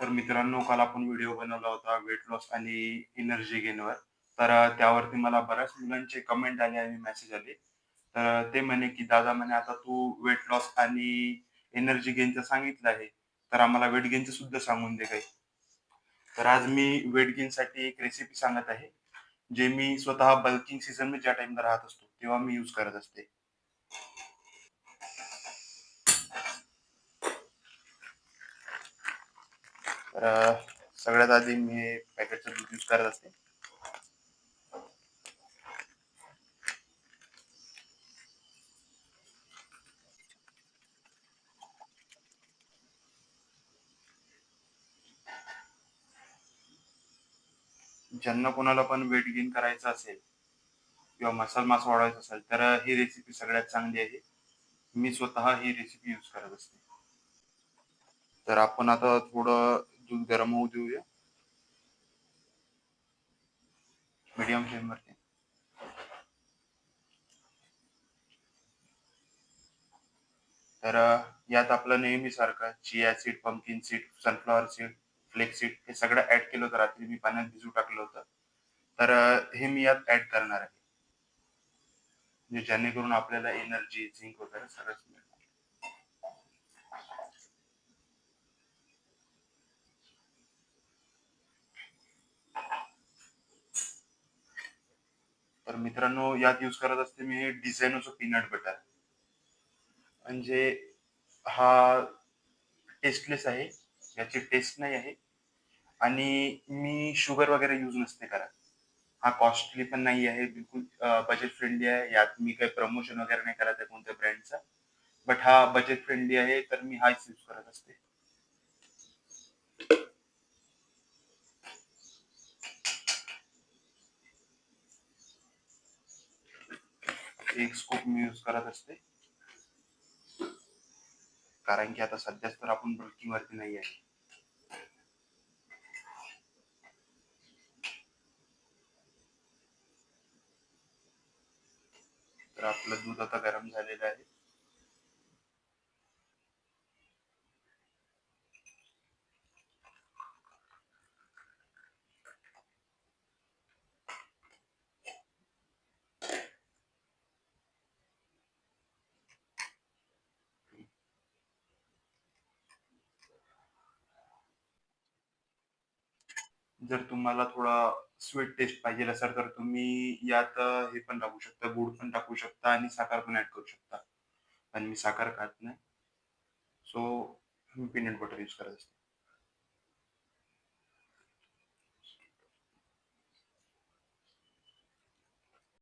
तर मित्रांनो, काल आपण व्हिडिओ बनवला होता वेट लॉस आणि एनर्जी गेनवर. तर त्यावरती मला बऱ्याच मुलांचे कमेंट आले आणि मेसेज आले. तर ते म्हणे, की "दादा म्हणे आता तू वेट लॉस आणि एनर्जी गेनचं सांगितलं आहे, तर आम्हाला वेट गेनचं सुद्धा सांगून दे काही." तर आज मी वेट गेनसाठी एक रेसिपी सांगत आहे, जे मी स्वतः बल्किंग सीझनमध्ये ज्या टाईमला राहत असतो, तेव्हा मी यूज करत असते. तर सगळ्यात आधी मी हे पॅकेटचं दूध यूज करत असते. ज्यांना कोणाला पण वेट गेन करायचं असेल किंवा मसल मास वाढवायचा असेल, तर ही रेसिपी सगळ्यात चांगली आहे. मी स्वतः ही रेसिपी यूज करत असते. तर आपण आता थोडं दूध गरम होऊ देऊया मीडियम फ्लेमवरती. तर यात आपलं नेहमीसारखं chia seed, pumpkin seed, sunflower seed, flax seed हे सगळं ॲड केलं होतं. रात्री मी पाण्यात भिजवून टाकलं होतं. तर हे मी यात ॲड करणार आहे. म्हणजे जेणेकरून आपल्याला एनर्जी, झिंक वगैरे सगळंच मिळेल. तर मित्रांनो, यात यूज करत असते मी डिझायनरचं पीनट बटर. म्हणजे हा टेस्टलेस आहे. याची टेस्ट नाही आहे आणि मी शुगर वगैरे यूज नसते करत. हा कॉस्टली पण नाही आहे. बिलकुल बजेट फ्रेंडली आहे. यात मी काही प्रमोशन वगैरे नाही करत आहे कोणत्या ब्रँडचा. बट हा बजेट फ्रेंडली आहे, तर मी हाच यूज करत असते. एक स्कूप मी यूज करत असते. कारण की आता सध्याच तर आपण बुकिंगवरती नाही आहे. तर आपलं दूध आता गरम झालेलं आहे. जर तुम्हाला थोडा स्वीट टेस्ट पाहिजे असेल, तर तुम्ही यात हे पण टाकू शकता, गूळ पण टाकू शकता आणि साखर पण ॲड करू शकता. पण मी साखर खात नाही. सो मी पीनट बटर यूज करत असते.